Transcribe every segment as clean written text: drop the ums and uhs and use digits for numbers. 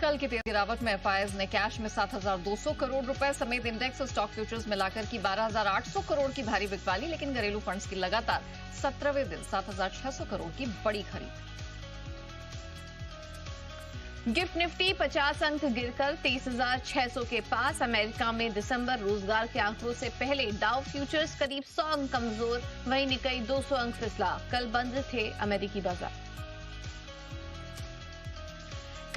कल की तेज गिरावट में एफआईआईज ने कैश में 7,200 करोड़ रुपए समेत इंडेक्स और स्टॉक फ्यूचर्स मिलाकर की 12,800 करोड़ की भारी बिकवाली, लेकिन घरेलू फंड्स की लगातार 17वें दिन 7,600 करोड़ की बड़ी खरीद। गिफ्ट निफ्टी 50 अंक गिरकर 23,600 के पास। अमेरिका में दिसंबर रोजगार के आंकड़ों से पहले डाउ फ्यूचर्स करीब 100 अंक कमजोर, वहीं निकाई 200 अंक फिसला। कल बंद थे अमेरिकी बाजार।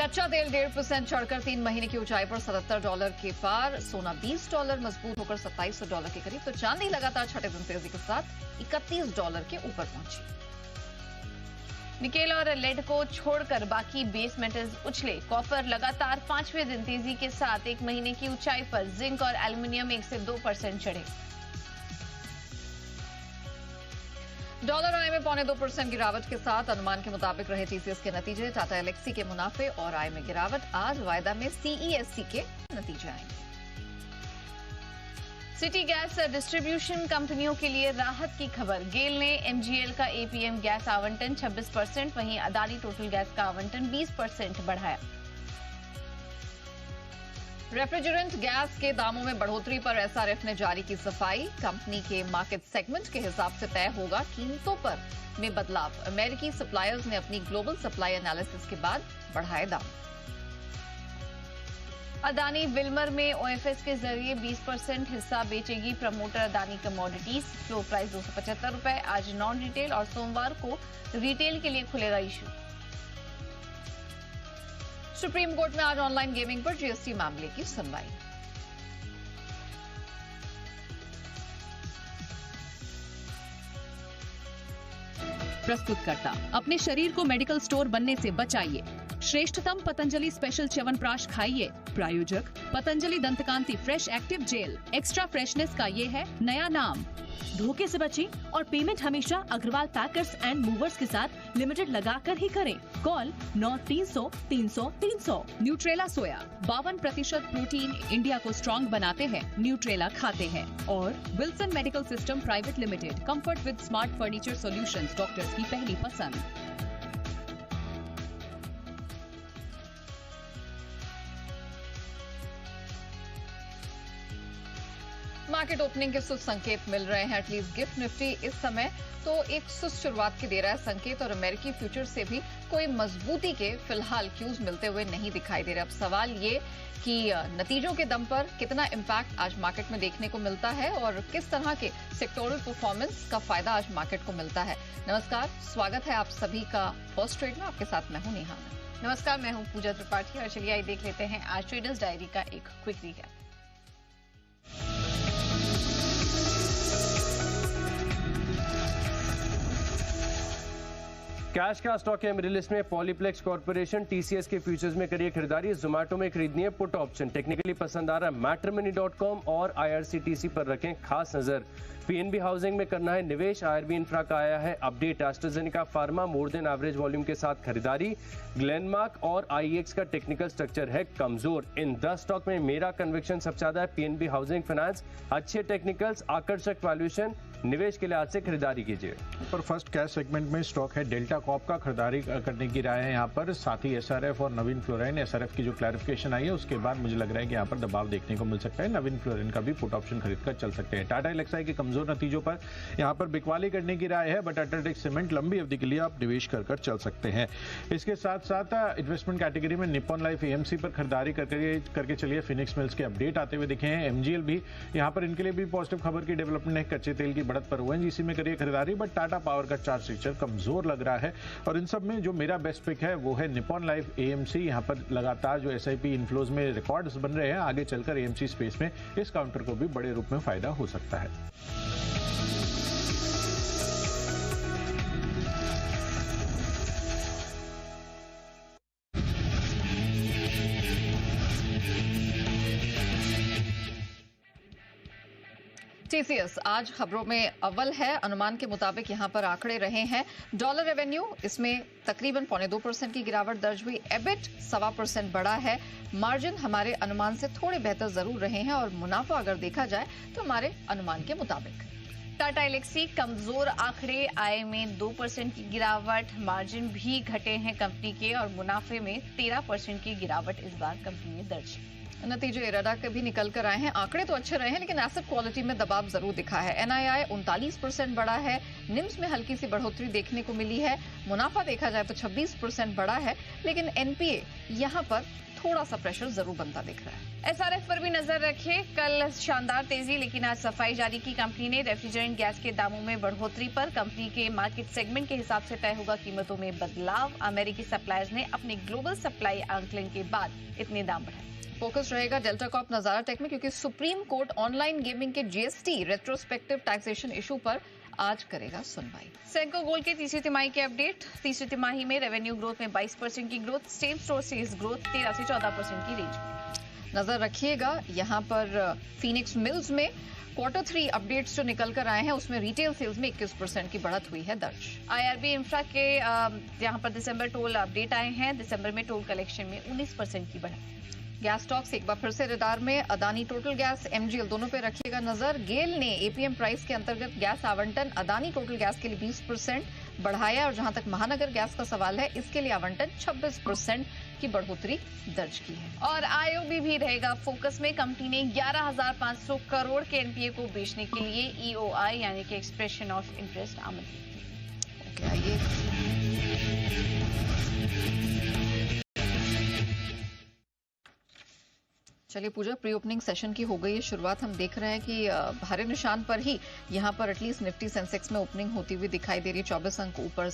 कच्चा तेल 1.5% चढ़कर 3 महीने की ऊंचाई पर $77 के पार। सोना $20 मजबूत होकर $2700 के करीब। तो चांदी लगातार छठे दिन तेजी के साथ $31 के ऊपर पहुंची। निकेल और लेड को छोड़कर बाकी बेस मेटल्स उछले। कॉपर लगातार 5वें दिन तेजी के साथ 1 महीने की ऊंचाई पर। जिंक और एल्यूमिनियम 1 से 2% चढ़े। डॉलर आय में 0.25% गिरावट के साथ अनुमान के मुताबिक रहे टीसीएस के नतीजे। टाटा एलेक्सी के मुनाफे और आय में गिरावट। आज वायदा में सीईएससी के नतीजे आएंगे। सिटी गैस डिस्ट्रीब्यूशन कंपनियों के लिए राहत की खबर। गेल ने एमजीएल का एपीएम गैस आवंटन 26%, वहीं अदानी टोटल गैस का आवंटन 20% बढ़ाया। रेफ्रिजरेंट गैस के दामों में बढ़ोतरी पर एसआरएफ ने जारी की सफाई। कंपनी के मार्केट सेगमेंट के हिसाब से तय होगा कीमतों पर में बदलाव। अमेरिकी सप्लायर्स ने अपनी ग्लोबल सप्लाई एनालिसिस के बाद बढ़ाए दाम। अदानी विल्मर में ओएफएस के जरिए 20% हिस्सा बेचेगी promoter Adani commodities. Floor price ₹275। आज नॉन रिटेल और सोमवार को रिटेल के लिए खुलेगा इशू। सुप्रीम कोर्ट में आज ऑनलाइन गेमिंग पर जीएसटी मामले की सुनवाई। प्रस्तुतकर्ता अपने शरीर को मेडिकल स्टोर बनने से बचाइए। श्रेष्ठतम पतंजलि स्पेशल च्यवनप्राश खाइए। प्रायोजक Patanjali Dantkanti fresh active gel. Extra freshness का ये है नया नाम। धोखे से बचें और पेमेंट हमेशा अग्रवाल पैकर्स एंड मूवर्स के साथ लिमिटेड लगाकर ही करें। कॉल 9300 न्यूट्रेला सोया 52% प्रोटीन इंडिया को स्ट्रॉन्ग बनाते हैं। न्यूट्रेला खाते हैं। और Wilson medical system private limited, comfort with smart furniture solutions, doctors की पहली पसंद। मार्केट ओपनिंग के सुस्त संकेत मिल रहे हैं। एटलीस्ट गिफ्ट निफ्टी इस समय तो एक सुस्त शुरुआत के दे रहा है संकेत, और अमेरिकी फ्यूचर से भी कोई मजबूती के फिलहाल क्यूज मिलते हुए नहीं दिखाई दे रहे। अब सवाल ये कि नतीजों के दम पर कितना इम्पैक्ट आज मार्केट में देखने को मिलता है और किस तरह के सेक्टोरल परफॉर्मेंस का फायदा आज मार्केट को मिलता है। नमस्कार, स्वागत है आप सभी का फर्स्ट ट्रेड में। आपके साथ मैं हूं नेहा। नमस्कार, मैं हूं पूजा त्रिपाठी और चलिए आइए देख लेते हैं आज ट्रेडर्स डायरी का एक क्विक रिकैप। कैश का स्टॉक है मिडिल लिस्ट में। पॉलीप्लेक्स कॉर्पोरेशन, टीसीएस के फ्यूचर्स में करिए खरीदारी। जोमेटो में खरीदनी है पुट ऑप्शन। टेक्निकली पसंद आ रहा है मैट्रिमनी.com और आईआरसीटीसी पर रखें खास नजर। पीएनबी हाउसिंग में करना है निवेश। आईआरबी इंफ्रा का आया है update. AstraZeneca pharma more than average volume के साथ खरीदारी। ग्लेनमार्क और आईएक्स का टेक्निकल स्ट्रक्चर है कमजोर। इन 10 स्टॉक में मेरा कन्विक्शन सबसे ज्यादा है पीएनबी हाउसिंग फाइनेंस। अच्छे टेक्निकल्स, आकर्षक वैल्यूएशन, निवेश के लिहाज से खरीदारी कीजिए। पर फर्स्ट कैश सेगमेंट में स्टॉक है डेल्टा कॉप का, खरीदारी करने की राय है यहाँ पर। साथ ही एसआरएफ और नवीन फ्लोराइन। एसआरएफ की जो क्लैरिफिकेशन आई है उसके बाद मुझे लग रहा है कि यहाँ पर दबाव देखने को मिल सकता है। नवीन फ्लोराइन का भी पुट ऑप्शन खरीदकर चल सकते हैं। टाटा एलेक्साई के कमजोर नतीजों पर यहाँ पर बिकवाली करने की राय है, बट अल्ट्राटेक सीमेंट लंबी अवधि के लिए आप निवेश कर चल सकते हैं। इसके साथ साथ इन्वेस्टमेंट कैटेगरी में निप्पॉन लाइफ एएमसी पर खरीदारी करके चलिए। फिनिक्स मिल्स के अपडेट आते हुए दिखे हैं। एमजीएल भी यहाँ पर इनके लिए भी पॉजिटिव खबर की डेवलपमेंट है। कच्चे तेल की बढ़त पर ओएनजीसी में करिए खरीदारी, बट टाटा पावर का चार्ट स्ट्रक्चर कमजोर लग रहा है। और इन सब में जो मेरा बेस्ट पिक है वो है निप्पॉन लाइफ एएमसी। यहाँ पर लगातार जो एसआईपी इनफ्लोज में रिकॉर्ड्स बन रहे हैं, आगे चलकर एएमसी स्पेस में इस काउंटर को भी बड़े रूप में फायदा हो सकता है। टीसीएस आज खबरों में अव्वल है। अनुमान के मुताबिक यहां पर आंकड़े रहे हैं। डॉलर रेवेन्यू इसमें तकरीबन 0.25% की गिरावट दर्ज हुई। एबिट 1.25% बढ़ा है। मार्जिन हमारे अनुमान से थोड़े बेहतर जरूर रहे हैं और मुनाफा अगर देखा जाए तो हमारे अनुमान के मुताबिक। टाटा एलेक्सी कमजोर आंकड़े, आय में 2% की गिरावट, मार्जिन भी घटे हैं कंपनी के और मुनाफे में 13% की गिरावट इस बार कंपनी ने दर्ज की। नतीजे इरादा के भी निकल कर आए हैं। आंकड़े तो अच्छे रहे हैं लेकिन एसेट क्वालिटी में दबाव जरूर दिखा है। एनआईआई 39% बढ़ा है, निम्स में हल्की सी बढ़ोतरी देखने को मिली है, मुनाफा देखा जाए तो 26% बढ़ा है, लेकिन एनपीए यहां पर थोड़ा सा प्रेशर जरूर बनता दिख रहा है। एसआरएफ पर भी नजर रखें, कल शानदार तेजी लेकिन आज सफाई जारी की कंपनी ने। रेफ्रिजरेंट गैस के दामों में बढ़ोतरी पर कंपनी के मार्केट सेगमेंट के हिसाब से तय होगा कीमतों में बदलाव। अमेरिकी सप्लायर्स ने अपने ग्लोबल सप्लाई आंकलन के बाद इतने दाम बढ़ाए। फोकस रहेगा डेल्टा कॉर्प नजारा टेक में, क्योंकि सुप्रीम कोर्ट ऑनलाइन गेमिंग के जीएसटी रेट्रोस्पेक्टिव टैक्सेशन इशू पर आज करेगा सुनवाई। सेंको गोल्ड की तीसरी तिमाही के अपडेट। तीसरी तिमाही में रेवेन्यू ग्रोथ में 22% की growth, same store sales growth 13 से 14% की रेंज। नजर रखिएगा यहाँ पर फीनिक्स मिल्स में Q3 अपडेट्स जो निकल कर आए हैं उसमें रिटेल सेल्स में 21% की बढ़त हुई है दर्ज। आईआरबी इंफ्रा के यहाँ पर दिसंबर टोल अपडेट आए हैं। दिसंबर में टोल कलेक्शन में 19% की बढ़त। गैस स्टॉक्स एक बार फिर से रडार में, अदानी टोटल गैस, एमजीएल दोनों पे रखिएगा नजर। गेल ने एपीएम प्राइस के अंतर्गत गैस आवंटन अदानी टोटल गैस के लिए 20% बढ़ाया और जहां तक महानगर गैस का सवाल है इसके लिए आवंटन 26% की बढ़ोतरी दर्ज की है। और आईओबी भी रहेगा फोकस में। कंपनी ने 11,500 करोड़ के एनपीए को बेचने के लिए ईओआई यानी कि एक्सप्रेशन ऑफ इंटरेस्ट आमंत्रित की। ओके, आइए चलिए पूजा, प्री ओपनिंग सेशन की हो गई है शुरुआत। हम देख रहे हैं कि भारे निशान पर ही यहाँ पर एटलीस्ट निफ्टी सेंसेक्स में ओपनिंग होती हुई दिखाई दे रही। 24 अंक ऊपर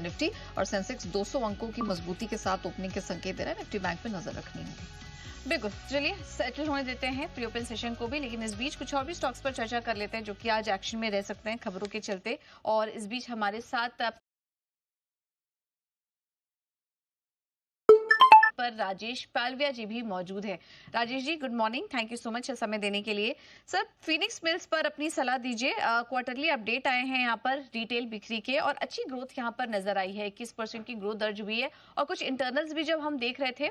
निफ्टी और सेंसेक्स 200 अंकों की मजबूती के साथ ओपनिंग के संकेत दे रहा है। निफ्टी बैंक पे नजर रखनी होगी। बिल्कुल, चलिए सेटल होने देते हैं प्री ओपन सेशन को भी, लेकिन इस बीच कुछ और भी स्टॉक्स पर चर्चा कर लेते हैं जो कि आज एक्शन में रह सकते हैं खबरों के चलते। और इस बीच हमारे साथ पर राजेश पालविया जी भी मौजूद हैं। Rajesh ji, good morning, thank you so much समय देने के लिए। सर, फीनिक्स मिल्स पर अपनी सलाह दीजिए। क्वार्टरली अपडेट आए हैं यहाँ पर रिटेल बिक्री के और अच्छी ग्रोथ यहाँ पर नजर आई है। 21% की ग्रोथ दर्ज हुई है और कुछ इंटरनल्स भी जब हम देख रहे थे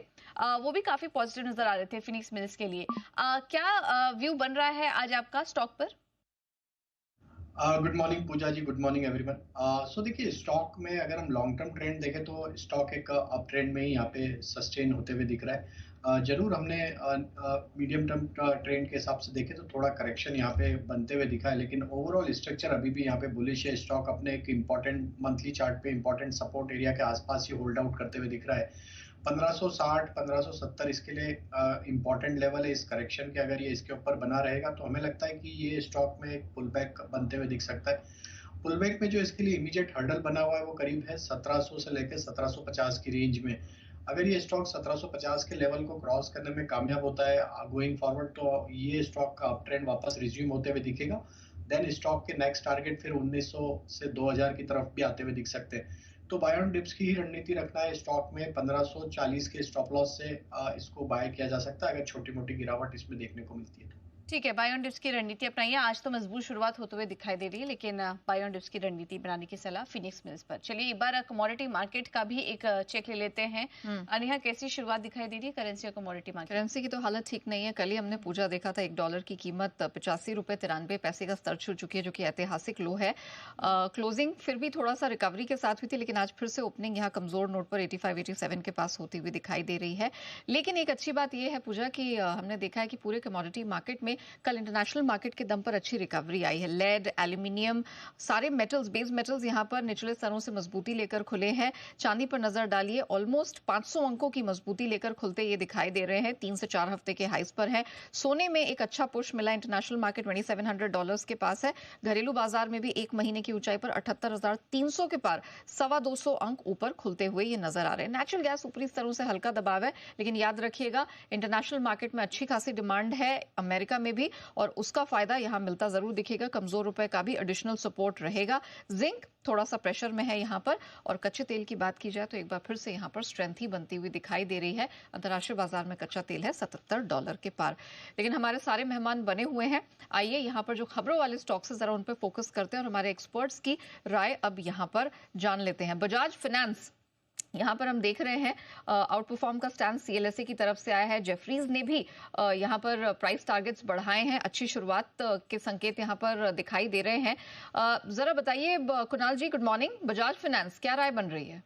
वो भी काफी पॉजिटिव नजर आ रहे थे फीनिक्स मिल्स के लिए। क्या व्यू बन रहा है आज आपका स्टॉक पर? गुड मॉर्निंग पूजा जी, गुड मॉर्निंग एवरीवन। सो देखिए, स्टॉक में अगर हम लॉन्ग टर्म ट्रेंड देखें तो स्टॉक एक अप ट्रेंड में ही यहाँ पे सस्टेन होते हुए दिख रहा है। जरूर हमने मीडियम टर्म ट्रेंड के हिसाब से देखें तो थोड़ा करेक्शन यहाँ पे बनते हुए दिखा है, लेकिन ओवरऑल स्ट्रक्चर अभी भी यहाँ पे बुलिश है। स्टॉक अपने एक इम्पॉर्टेंट मंथली चार्ट पे इम्पॉर्टेंट सपोर्ट एरिया के आसपास ही होल्ड आउट करते हुए दिख रहा है। 1560 1570 इसके लिए इम्पोर्टेंट लेवल है इस करेक्शन के। अगर ये इसके ऊपर बना रहेगा तो हमें लगता है कि ये स्टॉक में एक पुल बैक बनते हुए दिख सकता है। पुल बैक में जो इसके लिए इमीडिएट हर्डल बना हुआ है वो करीब है 1700 से लेकर 1750 की रेंज में। अगर ये स्टॉक 1750 के लेवल को क्रॉस करने में कामयाब होता है गोइंग फॉरवर्ड तो ये स्टॉक का अप ट्रेंड वापस रिज्यूम होते हुए दिखेगा। देन स्टॉक के नेक्स्ट टारगेट फिर 1900 से 2000 की तरफ भी आते हुए दिख सकते हैं। तो बाय ऑन डिप्स की ही रणनीति रखना है स्टॉक में। 1540 के स्टॉप लॉस से इसको बाय किया जा सकता है अगर छोटी मोटी गिरावट इसमें देखने को मिलती है। ठीक है, बाय ऑन डिप्स की रणनीति अपनाइए। आज तो मजबूत शुरुआत होते हुए दिखाई दे रही है, लेकिन बाय ऑन डिप्स की रणनीति बनाने की सलाह फिनिक्स मिल्स पर। चलिए एक बार कमोडिटी मार्केट का भी एक चेक ले लेते हैं। अनिहा, कैसी शुरुआत दिखाई दे रही है करेंसी और कमोडिटी मार्केट? करेंसी की तो हालत ठीक नहीं है। कल ही हमने पूजा देखा था, $1 की कीमत 85 रुपए 93 पैसे का स्तर छू चुकी है, जो कि ऐतिहासिक लो है। क्लोजिंग फिर भी थोड़ा सा रिकवरी के साथ हुई थी, लेकिन आज फिर से ओपनिंग यहाँ कमजोर नोट पर 85-87 के पास होती हुई दिखाई दे रही है। लेकिन एक अच्छी बात यह है पूजा कि हमने देखा है कि पूरे कमोडिटी मार्केट में कल इंटरनेशनल मार्केट के दम पर अच्छी रिकवरी आई है। लेड, एल्यूमिनियम, सारे मेटल्स, बेस मेटल्स यहां पर निचले स्तरों से मजबूती लेकर खुले हैं। चांदी पर नजर डालिए, ऑलमोस्ट 500 अंकों की मजबूती लेकर खुलते ये दिखाई दे रहे हैं। 3 से 4 हफ्ते के हाइस पर है। सोने में एक अच्छा पुश मिला, इंटरनेशनल मार्केट $2700 के पास है। घरेलू बाजार में भी एक महीने की ऊंचाई पर 78,300 के पार 225 अंक ऊपर खुलते हुए ये नजर आ रहे हैं। नेचुरल गैस ऊपरी स्तरों से हल्का दबाव है, लेकिन याद रखिएगा इंटरनेशनल मार्केट में अच्छी खासी डिमांड है, अमेरिका में भी, और उसका फायदा यहां मिलता जरूर दिखेगा। कमजोर रुपए का भी एडिशनल सपोर्ट रहेगा। जिंक थोड़ा सा प्रेशर में है यहां पर, और कच्चे तेल की बात की जाए तो एक बार फिर से यहां पर स्ट्रेंथ ही बनती हुई दिखाई दे रही है। अंतर्राष्ट्रीय बाजार में कच्चा तेल है $77 के पार। लेकिन हमारे सारे मेहमान बने हुए हैं, आइए यहां पर जो खबरों वाले स्टॉक्स है जरा उन पर फोकस करते हैं और हमारे एक्सपर्ट्स की राय अब यहां पर जान लेते हैं। बजाज फाइनेंस यहाँ पर हम देख रहे हैं आउट परफॉर्म का स्टैंड CLSA की तरफ से आया है। जेफरीज ने भी यहाँ पर प्राइस टारगेट्स बढ़ाए हैं। अच्छी शुरुआत के संकेत यहाँ पर दिखाई दे रहे हैं। जरा बताइए कुणाल जी, गुड मॉर्निंग। बजाज फाइनेंस क्या राय बन रही है?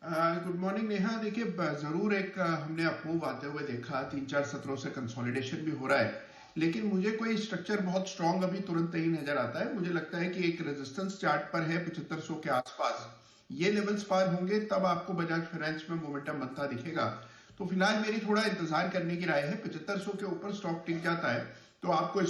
Good morning Neha. देखिए जरूर एक हमने अपमूव आते हुए देखा, 3-4 सत्रों से कंसोलिडेशन भी हो रहा है, लेकिन मुझे कोई स्ट्रक्चर बहुत स्ट्रांग अभी तुरंत नहीं नजर आता है। मुझे लगता है कि एक रेजिस्टेंस चार्ट पर है 7500 के आसपास, ये लेवल्स पार होंगे तब आपको बजाज फाइनेंस में मोमेंटम बनता दिखेगा। तो फिलहाल मेरी थोड़ा इंतजार करने की राय है। 7500 के ऊपर स्टॉक टिक जाता है तो आपको